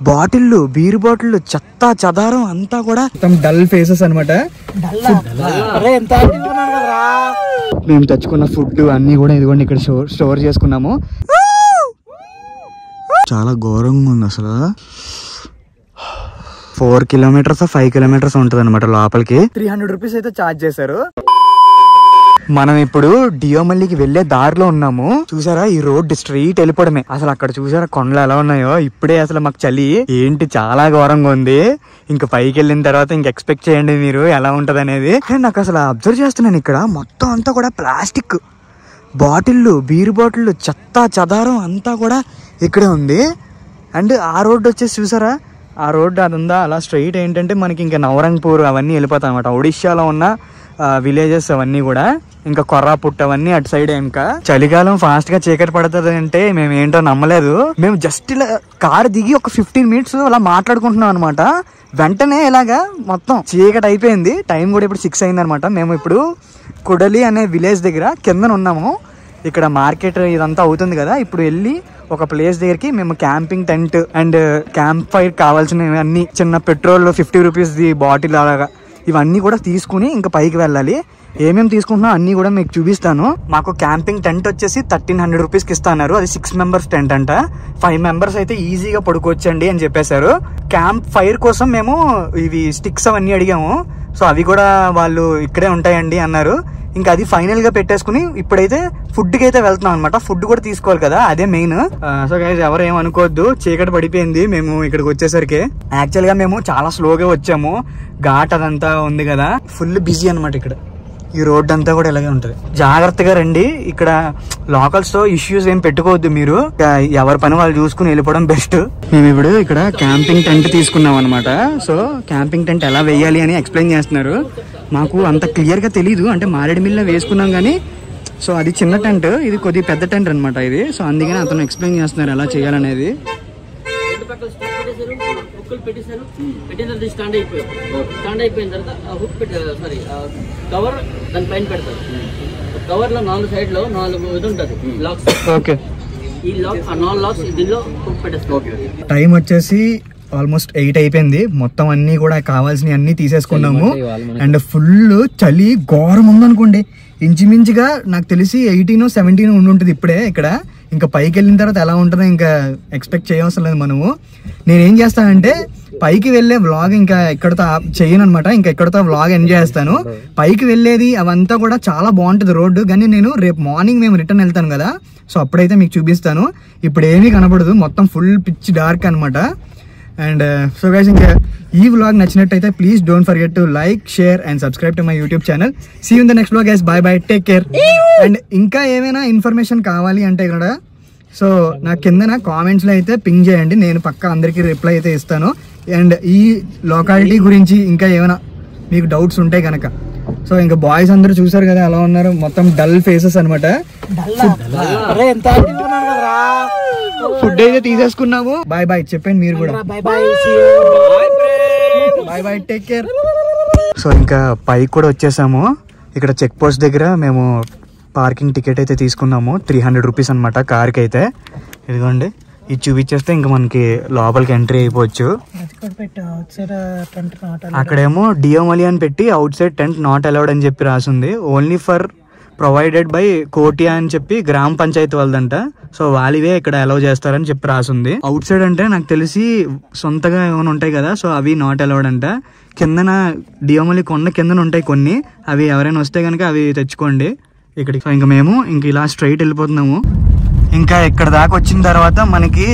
బాటిల్లు, beer బాటిల్లు, చెత్త చెదారం అంతా కూడా మొత్తం డల్ ఫేసెస్ అనమాట. మేము తెచ్చుకున్న ఫుడ్ అన్ని కూడా ఇదిగోండి ఇక్కడ స్టోర్ చేసుకున్నాము. చాలా ఘోరంగా ఉంది అసలు. 4 కిలోమీటర్స్ 5 కిలోమీటర్స్ ఉంటుంది అనమాట లోపలికి. 300 రూపీస్ అయితే ఛార్జ్ చేశారు. మనం ఇప్పుడు డియోమల్లికి వెళ్లే దారిలో ఉన్నాము. చూసారా ఈ రోడ్ స్ట్రైట్ వెళ్ళిపోవడమే. అసలు అక్కడ చూసారా కొండలు ఎలా ఉన్నాయో. ఇప్పుడే అసలు మాకు చలి ఏంటి చాలా ఘోరంగా ఉంది. ఇంకా పైకి వెళ్ళిన తర్వాత ఇంక ఎక్స్పెక్ట్ చేయండి మీరు ఎలా ఉంటది అనేది. నాకు అసలు అబ్జర్వ్ చేస్తున్నాను ఇక్కడ మొత్తం అంతా కూడా ప్లాస్టిక్ బాటిల్లు, బీర్ బాటిల్లు, చెత్త చెదారం అంతా కూడా ఇక్కడే ఉంది. అండ్ ఆ రోడ్డు వచ్చేసి చూసారా, ఆ రోడ్డు అది ఉందా అలా స్ట్రైట్ ఏంటంటే మనకి ఇంకా నవరంగ్పూర్ అవన్నీ వెళ్ళిపోతాయి అనమాట. ఒడిశాలో ఉన్న విలేజెస్ అవన్నీ కూడా, ఇంకా కొర్రాపుట్ అవన్నీ అటు సైడ్. ఇంకా చలికాలం ఫాస్ట్ గా చీకటి పడుతుంది అంటే మేము ఏంటో నమ్మలేదు. మేము జస్ట్ ఇలా కార్ దిగి ఒక 15 మినిట్స్ అలా మాట్లాడుకుంటున్నాం అనమాట. వెంటనే ఇలాగా మొత్తం చీకటి అయిపోయింది. టైం కూడా ఇప్పుడు 6 అయింది అనమాట. మేము ఇప్పుడు కుడలి అనే విలేజ్ దగ్గర కిందన ఉన్నాము. ఇక్కడ మార్కెట్ ఇదంతా అవుతుంది కదా. ఇప్పుడు వెళ్ళి ఒక ప్లేస్ దగ్గరికి మేము camping tent and camp fire కావాల్సినవి అన్ని, చిన్న పెట్రోల్ 50 రూపీస్ బాటిల్ అలాగా ఇవన్నీ కూడా తీసుకుని ఇంకా పైకి వెళ్ళాలి. ఏమేమి తీసుకుంటున్నా అన్ని కూడా మీకు చూపిస్తాను. మాకు క్యాంపింగ్ టెంట్ వచ్చేసి 1300 రూపీస్కి ఇస్తున్నారు. అది 6 మెంబర్స్ టెంట్ అంట. 5 మెంబర్స్ అయితే ఈజీగా పడుకోవచ్చండి అని చెప్పేశారు. క్యాంప్ ఫైర్ కోసం మేము ఇవి స్టిక్స్ అవన్నీ అడిగాము. సో అవి కూడా వాళ్ళు ఇక్కడే ఉంటాయండి అన్నారు. ఇంకా అది ఫైనల్ గా పెట్టేసుకుని ఇప్పుడైతే ఫుడ్ కి అయితే వెళ్తున్నాం అనమాట. ఫుడ్ కూడా తీసుకోవాలి కదా, అదే మెయిన్. సో గైస్ ఎవరు ఏమనుకోవద్దు, చీకటి పడిపోయింది మేము ఇక్కడికి వచ్చేసరికి. యాక్చువల్ గా మేము చాలా స్లోగా వచ్చాము. ఘాట్ అదంతా ఉంది కదా, ఫుల్ బిజీ అనమాట ఇక్కడ. ఈ రోడ్ అంతా కూడా ఇలాగే ఉంటది. జాగ్రత్తగా రండి. ఇక్కడ లోకల్స్ తో ఇష్యూస్ ఏం పెట్టుకోవద్దు మీరు. ఎవరి పని వాళ్ళు చూసుకుని వెళ్ళిపోవడం బెస్ట్. మేము ఇప్పుడు ఇక్కడ క్యాంపింగ్ టెంట్ తీసుకున్నాం అనమాట. సో క్యాంపింగ్ టెంట్ ఎలా వేయాలి అని ఎక్స్ప్లెయిన్ చేస్తున్నారు. మాకు అంత క్లియర్ గా తెలీదు. అంటే మారేడుమిల్లిలో వేసుకున్నాం కానీ, సో అది చిన్న టెంట్, ఇది కొద్దిగా పెద్ద టెంట్ అనమాట ఇది. సో అందుకని అతను ఎక్స్ప్లెయిన్ చేస్తున్నారు ఎలా చేయాలనేది. స్టాండ్ అయిపోయిన తర్వాత కవర్ దాని పైన పెడతారు. కవర్ లో 4 సైడ్ లో 4 ఇది ఉంటుంది లాక్స్. ఓకే, ఈ లాక్ ఆ 4 లాక్స్ దీనిలో పెట్టేస్తారు. టైం వచ్చేసి ఆల్మోస్ట్ 8 అయిపోయింది. మొత్తం అన్ని కూడా కావాల్సినవి అన్ని తీసేసుకున్నాము. అండ్ ఫుల్ చలి ఘోరం ఉందనుకోండి. ఇంచుమించుగా నాకు తెలిసి 18 or 17 ఉండుంటుంది ఇప్పుడే ఇక్కడ. ఇంకా పైకి వెళ్ళిన తర్వాత ఎలా ఉంటుందో ఇంకా ఎక్స్పెక్ట్ చేయవసరం లేదు మనము. నేనేం చేస్తానంటే పైకి వెళ్ళే వ్లాగ్ ఇంకా ఎక్కడితో చేయను అనమాట. ఇంకా ఎక్కడితో వ్లాగ్ ఎంజాయ్ చేస్తాను. పైకి వెళ్ళేది అవంతా కూడా చాలా బాగుంటుంది రోడ్డు. కానీ నేను రేపు మార్నింగ్ మేము రిటర్న్ వెళ్తాను కదా, సో అప్పుడైతే మీకు చూపిస్తాను. ఇప్పుడు ఏమీ కనపడదు, మొత్తం ఫుల్ పిచ్ డార్క్ అనమాట. అండ్ సో గైస్, ఇంకా ఈ వ్లాగ్ నచ్చినట్టయితే please don't forget to like, share and subscribe to my YouTube channel. See you in the next vlog guys. Bye bye, take care. And ఇంకా ఏమైనా information కావాలి అంటే ఇక్కడ so నా కింద కామెంట్స్ లో అయితే పింగ్ చేయండి. నేను పక్కా అందరికీ రిప్లై అయితే ఇస్తాను. అండ్ ఈ లొకాలిటీ గురించి ఇంకా ఏమైనా మీకు డౌట్స్ ఉంటాయి కనుక. సో ఇంకా బాయ్స్ అందరూ చూసారు కదా ఎలా ఉన్నారు, మొత్తం డల్ ఫేసెస్ అనమాట. ఫుడ్ అయితే తీసేసుకున్నాము. బాయ్ బాయ్ చెప్పండి మీరు కూడా. Bye bye, take care. So ఇంకా పైకి కూడా వచ్చేసాము. ఇక్కడ చెక్ పోస్ట్ దగ్గర మేము పార్కింగ్ టికెట్ అయితే తీసుకున్నాము. 300 రూపీస్ అనమాట కార్కి అయితే. ఇదిగోండి, ఇది చూపించేస్తే ఇంకా మనకి లోపలికి ఎంట్రీ అయిపోవచ్చు. అక్కడేమో డియోమలి అని పెట్టి out side tent not allowed అని చెప్పి రాసింది. ఓన్లీ ఫర్ ప్రొవైడెడ్ బై కోటియా అని చెప్పి గ్రామ పంచాయతీ వాళ్ళదంట. సో వాళ్ళవే ఇక్కడ అలౌ చేస్తారని చెప్పి రాసింది. అవుట్ సైడ్ అంటే నాకు తెలిసి సొంతగా ఏమైనా ఉంటాయి కదా, సో అవి నాట్ అలౌడ్ అంట. కిందన డియోమలి కొండ కిందన ఉంటాయి కొన్ని, అవి ఎవరైనా వస్తే కనుక అవి తెచ్చుకోండి ఇక్కడికి. సో ఇంకా మేము ఇంక ఇలా స్ట్రైట్ వెళ్ళిపోతున్నాము. ఇంకా ఇక్కడ దాకా వచ్చిన తర్వాత మనకి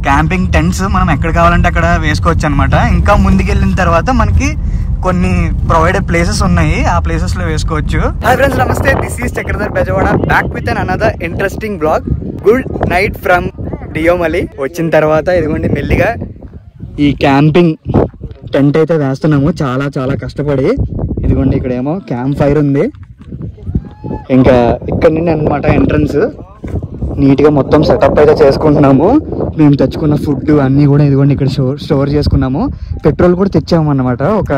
క్యాంపింగ్ టెంట్స్ మనం ఎక్కడ కావాలంటే అక్కడ వేసుకోవచ్చు అనమాట. ఇంకా ముందుకు వెళ్ళిన తర్వాత మనకి కొన్ని ప్రొవైడెడ్ ప్లేసెస్ ఉన్నాయి, ఆ ప్లేసెస్ లో వేసుకోవచ్చు. హాయ్ ఫ్రెండ్స్, నమస్తే. This is Chakradhar Bejawada, back with an another interesting blog. Good night from Deomali. వచ్చిన తర్వాత ఇదిగోండి మెల్లిగా ఈ క్యాంపింగ్ టెంట్ అయితే వేస్తున్నాము చాలా చాలా కష్టపడి. ఇదిగోండి ఇక్కడేమో క్యాంప్ ఫైర్ ఉంది. ఇంకా ఇక్కడ నుండి అనమాట ఎంట్రన్స్. నీట్గా మొత్తం సెటప్ అయితే చేసుకుంటున్నాము. మేము తెచ్చుకున్న ఫుడ్ అన్నీ కూడా ఇదిగోండి ఇక్కడ స్టోర్ చేసుకున్నాము. పెట్రోల్ కూడా తెచ్చాము అన్నమాట, ఒక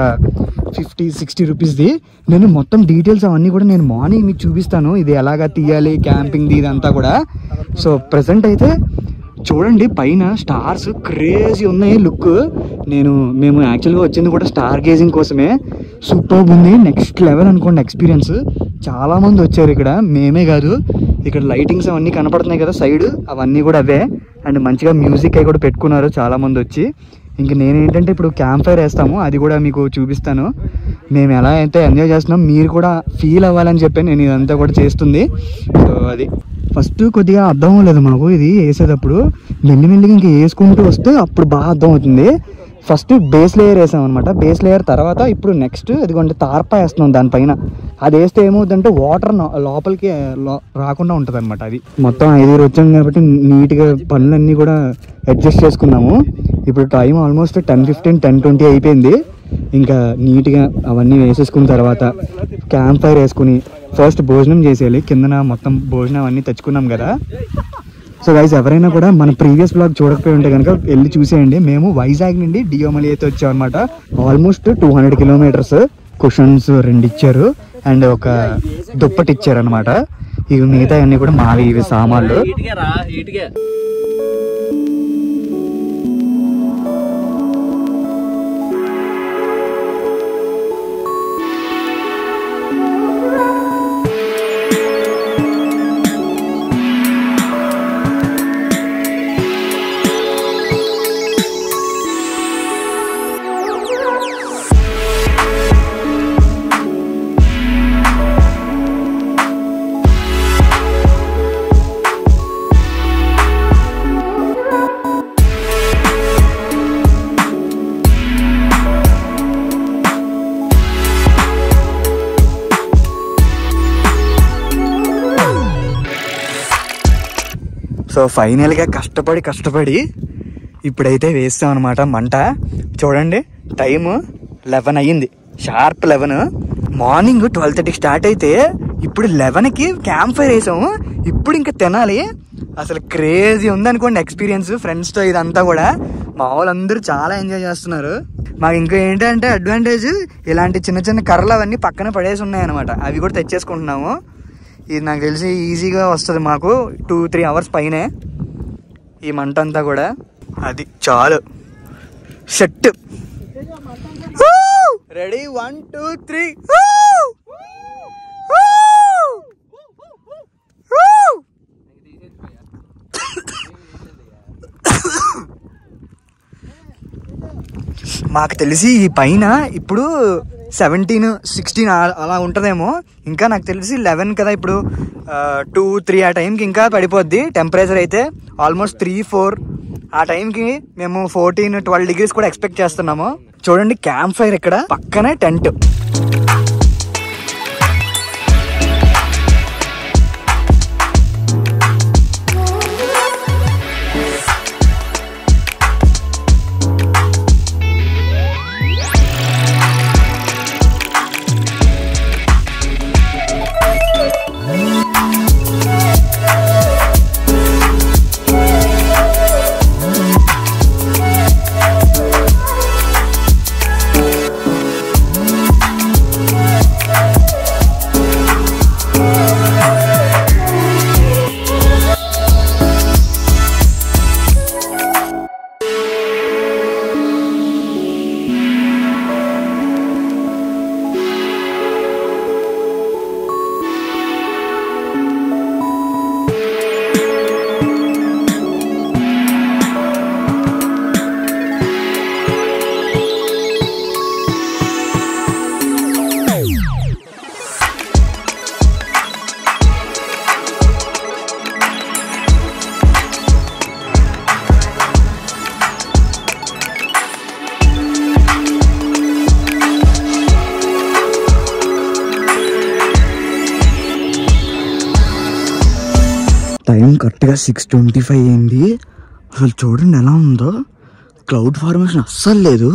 50-60 రూపీస్ది. నేను మొత్తం డీటెయిల్స్ అవన్నీ కూడా నేను మార్నింగ్ మీకు చూపిస్తాను, ఇది ఎలాగా తీయాలి క్యాంపింగ్ది ఇదంతా కూడా. సో ప్రెసెంట్ అయితే చూడండి పైన స్టార్స్ క్రేజీ ఉన్నాయి లుక్. మేము యాక్చువల్గా వచ్చింది కూడా స్టార్ గేజింగ్ కోసమే. సూపర్ ఉంది, నెక్స్ట్ లెవెల్ అనుకోండి ఎక్స్పీరియన్స్. చాలా మంది వచ్చారు ఇక్కడ, మేమే కాదు. ఇక్కడ లైటింగ్స్ అవన్నీ కనపడుతున్నాయి కదా సైడ్, అవన్నీ కూడా అవే. అండ్ మంచిగా మ్యూజిక్ అవి కూడా పెట్టుకున్నారు చాలా మంది వచ్చి. ఇంక నేనేంటంటే ఇప్పుడు క్యాంప్ ఫైర్ వేస్తాము, అది కూడా మీకు చూపిస్తాను. మేము ఎలా అయితే ఎంజాయ్ చేస్తున్నాం మీరు కూడా ఫీల్ అవ్వాలని చెప్పి నేను ఇదంతా కూడా చేస్తుంది. సో అది ఫస్ట్ కొద్దిగా అర్థం అవ్వలేదు మాకు ఇది వేసేటప్పుడు. మెల్లిమెల్లిగా ఇంక వేసుకుంటూ వస్తే అప్పుడు బాగా అర్థం అవుతుంది. ఫస్ట్ బేస్ లేయర్ వేసాం అనమాట. బేస్ లేయర్ తర్వాత ఇప్పుడు నెక్స్ట్ ఇదిగోండి తార్పా వేస్తున్నాం దానిపైన. అది వేస్తే ఏమవుతుందంటే వాటర్ లోపలికి రాకుండా ఉంటుంది అనమాట. అది మొత్తం 5 వచ్చాం కాబట్టి నీట్గా పనులన్నీ కూడా అడ్జస్ట్ చేసుకున్నాము. ఇప్పుడు టైం ఆల్మోస్ట్ 10:15, 10:20 అయిపోయింది. ఇంకా నీట్గా అవన్నీ వేసేసుకున్న తర్వాత క్యాంప్ ఫైర్ వేసుకుని ఫస్ట్ భోజనం చేసేయాలి. కిందన మొత్తం భోజనం అన్నీ తెచ్చుకున్నాం కదా. సో గైస్ ఎవరైనా కూడా మన ప్రీవియస్ బ్లాగ్ చూడకపోయి ఉంటే కనుక వెళ్ళి చూసేయండి. మేము వైజాగ్ నుండి డియోమలి అయితే వచ్చాం అనమాట. Almost 200 kilometres. కుషన్స్ 2 ఇచ్చారు అండ్ ఒక దుప్పటి ఇచ్చారు అనమాట. ఇవి మిగతా అన్ని కూడా మావి, ఇవి సామాన్లు. సో ఫైనల్గా కష్టపడి ఇప్పుడైతే వేస్తాం అనమాట మంట. చూడండి టైము 11 అయ్యింది, షార్ప్ 11. మార్నింగ్ 12:30 స్టార్ట్ అయితే ఇప్పుడు 11కి క్యాంప్ ఫైర్ వేసాము. ఇప్పుడు ఇంకా తినాలి. అసలు క్రేజీ ఉందనుకోండి ఎక్స్పీరియన్స్ ఫ్రెండ్స్తో. ఇదంతా కూడా మా వాళ్ళందరూ చాలా ఎంజాయ్ చేస్తున్నారు. మాకు ఇంకా ఏంటంటే అడ్వాంటేజ్, ఇలాంటి చిన్న చిన్న కర్రలు అవన్నీ పక్కన పడేసి ఉన్నాయన్నమాట. అవి కూడా తెచ్చేసుకుంటున్నాము. ఇది నాకు తెలిసి ఈజీగా వస్తుంది మాకు. 2-3 అవర్స్ పైనే ఈ మంట అంతా కూడా. అది చాలు, సెట్. రెడీ 1, 2, 3. మాకు తెలిసి ఈ పైన ఇప్పుడు 17, 16 అలా ఉంటుందేమో. ఇంకా నాకు తెలిసి 11 కదా ఇప్పుడు. 2-3 ఆ టైంకి ఇంకా పడిపోద్ది టెంపరేచర్. అయితే ఆల్మోస్ట్ 3-4 ఆ టైంకి మేము 14-12 డిగ్రీస్ కూడా ఎక్స్పెక్ట్ చేస్తున్నాము. చూడండి క్యాంప్ ఫైర్ ఇక్కడ పక్కనే టెంట్. టైం కరెక్ట్గా 6:25 అయింది. అసలు చూడండి ఎలా ఉందో. క్లౌడ్ ఫార్మేషన్ అస్సలు లేదు.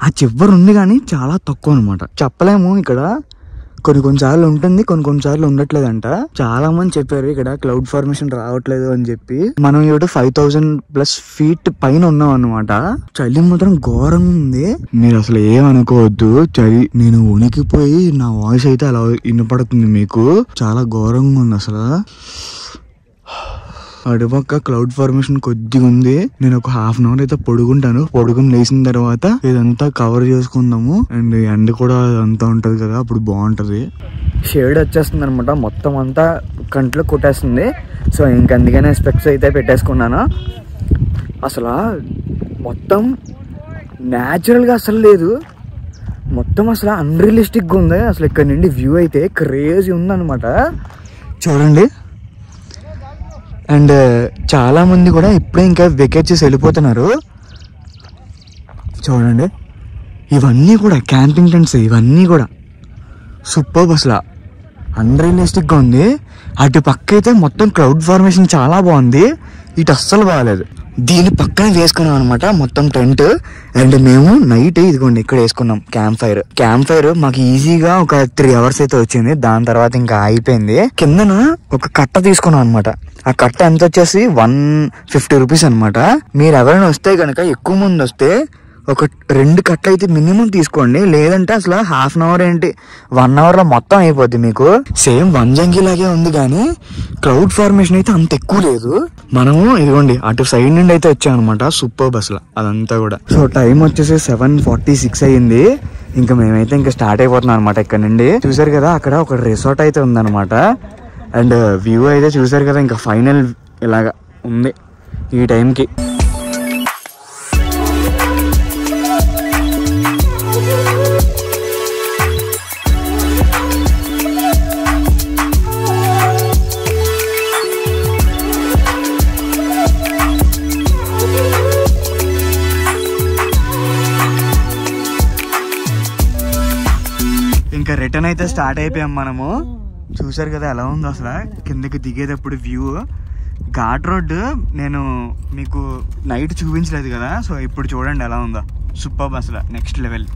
ఆ చివరి ఉంది కానీ చాలా తక్కువ అనమాట. చెప్పలేము. ఇక్కడ కొన్నిసార్లు ఉంటుంది, కొన్నిసార్లు ఉండట్లేదంట. చాలా మంది చెప్పారు ఇక్కడ క్లౌడ్ ఫార్మేషన్ రావట్లేదు అని చెప్పి. మనం ఇప్పుడు 5000+ ఫీట్ పైన ఉన్నాం అనమాట. చలి మాత్రం ఘోరంగా ఉంది. మీరు అసలు ఏమనుకోవద్దు. చలి నేను ఉనికిపోయి నా వాయిస్ అయితే అలా వినపడుతుంది మీకు. చాలా ఘోరంగా ఉంది అసలు. అటుపక్క క్లౌడ్ ఫార్మేషన్ కొద్దిగా ఉంది. నేను ఒక హాఫ్ అన్ అవర్ అయితే పొడుగుని లేచిన తర్వాత ఇదంతా కవర్ చేసుకుందాము. అండ్ ఎండ కూడా అంతా ఉంటది కదా, అప్పుడు బాగుంటది. షేడ్ వచ్చేస్తుంది అనమాట, మొత్తం అంతా కంట్లో కొట్టేస్తుంది. సో ఇంకందుకనే స్పెక్స్ అయితే పెట్టేసుకున్నాను. అసలు మొత్తం న్యాచురల్గా అసలు లేదు, మొత్తం అసలు అన్రియలిస్టిక్గా ఉంది. అసలు ఇక్కడ నుండి వ్యూ అయితే క్రేజీ ఉందన్నమాట, చూడండి. అండ్ చాలా మంది కూడా ఇప్పుడే ఇంకా వెకేట్ చేసి వెళ్ళిపోతున్నారు. చూడండి, ఇవన్నీ కూడా క్యాంపింగ్ టెంట్స్, ఇవన్నీ కూడా సూపర్. అసలు అన్రియలిస్టిక్గా ఉంది. అటు పక్క అయితే మొత్తం క్లౌడ్ ఫార్మేషన్ చాలా బాగుంది, ఇటు అస్సలు బాగాలేదు. దీని పక్కన వేసుకున్నాం అనమాట మొత్తం టెంట్. అండ్ మేము నైట్ ఇదిగోండి ఇక్కడ వేసుకున్నాం క్యాంప్ ఫైర్. మాకు ఈజీగా ఒక 3 hours అయితే వచ్చింది. దాని తర్వాత ఇంకా అయిపోయింది. కిందన ఒక కట్ట తీసుకున్నాం అనమాట. ఆ కట్ట ఎంత వచ్చేసి 150 రూపీస్ అనమాట. మీరు ఎవరైనా వస్తే కనుక ఎక్కువ మంది వస్తే ఒక 2 కట్టలు అయితే మినిమం తీసుకోండి, లేదంటే అసలు హాఫ్ అన్ అవర్ ఏంటి 1 hour లో మొత్తం అయిపోద్ది మీకు. సేమ్ వంజంగి లాగే ఉంది కానీ క్లౌడ్ ఫార్మేషన్ అయితే అంత ఎక్కువ లేదు. మనము ఇదిగోండి అటు సైడ్ నుండి అయితే వచ్చాం అనమాట. సూపర్ అసలు అదంతా కూడా. సో టైం వచ్చేసి 7:46 అయ్యింది. ఇంకా మేమైతే ఇంకా స్టార్ట్ అయిపోతున్నాం అనమాట. ఇక్కడ నుండి చూసారు కదా, అక్కడ ఒక రిసార్ట్ అయితే ఉందన్నమాట. అండ్ వ్యూ అయితే చూసారు కదా, ఇంకా ఫైనల్ ఇలాగా ఉంది ఈ టైంకి. ఇంకా రిటర్న్ అయితే స్టార్ట్ అయిపోయాం మనము. చూసారు కదా ఎలా ఉందో అసలు కిందకి దిగేటప్పుడు వ్యూ. ఘాట్ రోడ్ నేను మీకు నైట్ చూపించలేదు కదా, సో ఇప్పుడు చూడండి ఎలా ఉందో. సూపర్ అసలు, నెక్స్ట్ లెవెల్.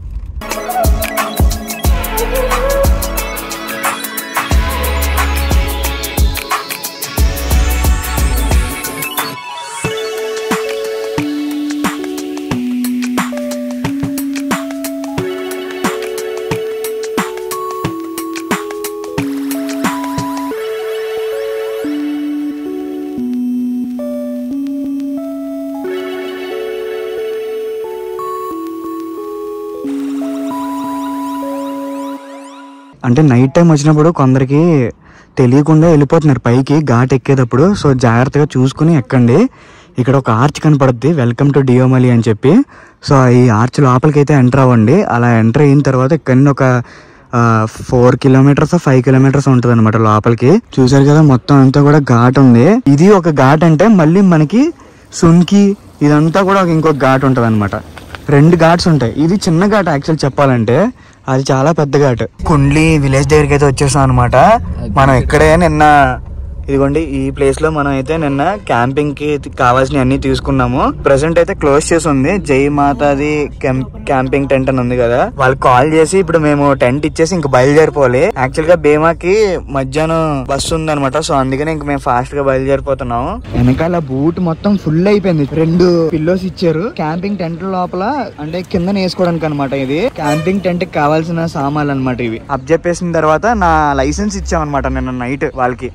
అంటే నైట్ టైం వచ్చినప్పుడు కొందరికి తెలియకుండా వెళ్ళిపోతున్నారు పైకి ఘాట్ ఎక్కేటప్పుడు. సో జాగ్రత్తగా చూసుకుని ఎక్కండి. ఇక్కడ ఒక ఆర్చ్ కనపడుద్ది, వెల్కమ్ టు డియోమలి అని చెప్పి. సో ఈ ఆర్చ్ లోపలికి అయితే ఎంటర్ అవ్వండి. అలా ఎంటర్ అయిన తర్వాత ఇక్కడ ఒక 4 kilometers 5 kilometers ఉంటుంది అనమాట లోపలికి. చూసారు కదా మొత్తం అంతా కూడా ఘాట్ ఉంది. ఇది ఒక ఘాట్ అంటే మళ్ళీ మనకి సున్కి ఇదంతా కూడా ఇంకొక ఘాట్ ఉంటుంది అనమాట. 2 ఘాట్స్ ఉంటాయి. ఇది చిన్న ఘాట్ యాక్చువల్ చెప్పాలంటే, అది చాలా పెద్ద ఘాట్. కుండ్లీ విలేజ్ దగ్గరికి అయితే వచ్చేసాం అనమాట. మనం ఇక్కడే నిన్న ఇదిగోండి ఈ ప్లేస్ లో మనం అయితే నిన్న క్యాంపింగ్ కి కావాల్సిన అన్ని తీసుకున్నాము. ప్రెసెంట్ అయితే క్లోజ్ చేసి ఉంది. జై మాతాది క్యాంపింగ్ టెంట్ అని ఉంది కదా, వాళ్ళకి కాల్ చేసి ఇప్పుడు మేము టెంట్ ఇచ్చేసి ఇంక బయలుదేరిపోవాలి. యాక్చువల్ గా బేమాకి మధ్యాహ్నం బస్సు ఉంది అనమాట. సో అందుకనే ఇంక మేము ఫాస్ట్ గా బయలుదేరిపోతున్నాము. వెనకాల బూట్ మొత్తం ఫుల్ అయిపోయింది. 2 పిల్లోస్ ఇచ్చారు క్యాంపింగ్ టెంట్ లోపల, అంటే కింద వేసుకోవడానికి అనమాట. ఇది క్యాంపింగ్ టెంట్ కి కావాల్సిన సామాన్లు అనమాట. ఇవి అప్ చెప్పేసిన తర్వాత నా లైసెన్స్ ఇచ్చామన్నమాట నిన్న నైట్ వాళ్ళకి.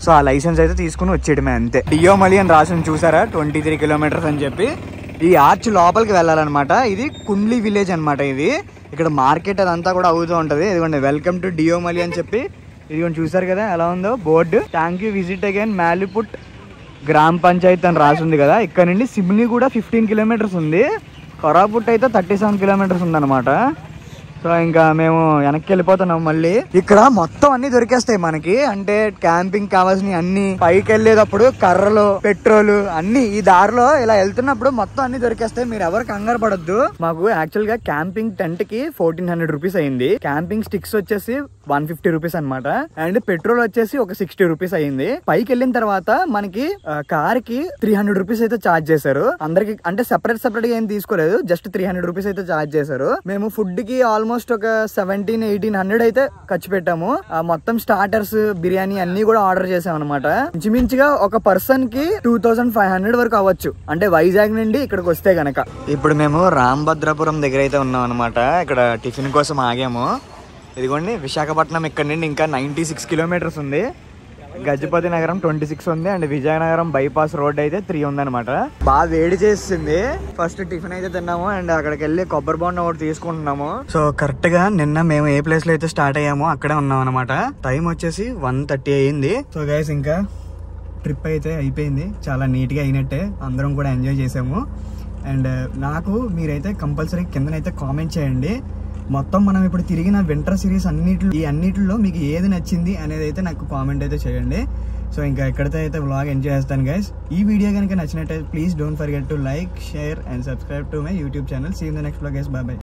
సో ఆ లైసెన్స్ అయితే తీసుకుని వచ్చేయడమే అంతే. డియోమలి అని రాసింది చూసారా, 23 kilometers అని చెప్పి. ఈ ఆర్చ్ లోపలికి వెళ్ళాలన్నమాట. ఇది కుండ్లీ విలేజ్ అనమాట. ఇది ఇక్కడ మార్కెట్ అదంతా కూడా అవుతూ ఉంటది. ఇదిగోండి వెల్కమ్ టు డియోమలి అని చెప్పి ఇదిగోండి చూసారు కదా ఎలా ఉందో board. Thank you visit again Maliput గ్రామ పంచాయత్ అని రాసింది కదా. ఇక్కడ నుండి సిమ్లీ కూడా 15 kilometers ఉంది. కొరాపుట్ అయితే 37 kilometers ఉందన్నమాట. సో ఇంకా మేము వెనక్కి వెళ్ళిపోతున్నాం మళ్ళీ. ఇక్కడ మొత్తం అన్ని దొరికేస్తాయి మనకి, అంటే క్యాంపింగ్ కావాల్సిన అన్ని. పైకి వెళ్ళేటప్పుడు కర్రలు, పెట్రోల్ అన్ని ఈ దారిలో ఇలా వెళ్తున్నప్పుడు మొత్తం అన్ని దొరికేస్తాయి. మీరు ఎవరు కంగారు పడొద్దు. మాకు యాక్చువల్ గా క్యాంపింగ్ టెంట్ కి 1400 రూపీస్ అయింది. క్యాంపింగ్ స్టిక్స్ వచ్చేసి 150 రూపీస్ అనమాట. అండ్ పెట్రోల్ వచ్చేసి ఒక 60 రూపీస్ అయింది. పైకి వెళ్ళిన తర్వాత మనకి కార్ కి 300 రూపీస్ అయితే ఛార్జ్ చేశారు అందరికి. అంటే సెపరేట్ గా ఏం తీసుకోలేదు, జస్ట్ 300 రూపీస్ అయితే ఛార్జ్ చేశారు. మేము ఫుడ్ కి ఆల్మోస్ట్ ఒక 1700-1800 అయితే ఖర్చు పెట్టాము. మొత్తం స్టార్టర్స్, బిర్యానీ అన్ని కూడా ఆర్డర్ చేసాం అనమాట. ఇంచుమించుగా ఒక పర్సన్ కి 2500 వరకు అవ్వచ్చు, అంటే వైజాగ్ నుండి ఇక్కడికి వస్తే గనక. ఇప్పుడు మేము రాంభద్రాపురం దగ్గర అయితే ఉన్నాం అనమాట. ఇక్కడ టిఫిన్ కోసం ఆగాము. ఇదిగోండి విశాఖపట్నం ఇక్కడ నుండి ఇంకా 96 kilometers ఉంది. గజపతి నగరం 26 ఉంది అండ్ విజయనగరం బైపాస్ రోడ్ అయితే 3 ఉందన్నమాట. బాగా వేడి చేసింది. ఫస్ట్ టిఫిన్ అయితే తిన్నాము అండ్ అక్కడికి వెళ్ళి కొబ్బరి బొండం ఒకటి తీసుకుంటున్నాము. సో కరెక్ట్ గా నిన్న మేము ఏ ప్లేస్ లో అయితే స్టార్ట్ అయ్యామో అక్కడే ఉన్నాం అనమాట. టైం వచ్చేసి 1:30 అయింది. సో గైస్ ఇంకా ట్రిప్ అయితే అయిపోయింది, చాలా నీట్ గా అయినట్టే, అందరం కూడా ఎంజాయ్ చేసాము. అండ్ నాకు మీరైతే కంపల్సరీ కిందనైతే కామెంట్ చేయండి, మొత్తం మనం ఇప్పుడు తిరిగిన వింటర్ సిరీస్ అన్నిటిలో మీకు ఏది నచ్చింది అనేది అయితే నాకు కామెంట్ అయితే చేయండి. సో ఇంకా ఎక్కడితో అయితే వ్లాగ్ ఎంజాయ్ చేస్తాను గైస్. ఈ వీడియో కనుక నచ్చినట్టయితే please don't forget to like, share and subscribe to my YouTube channel. See in the next vlog guys. Bye by.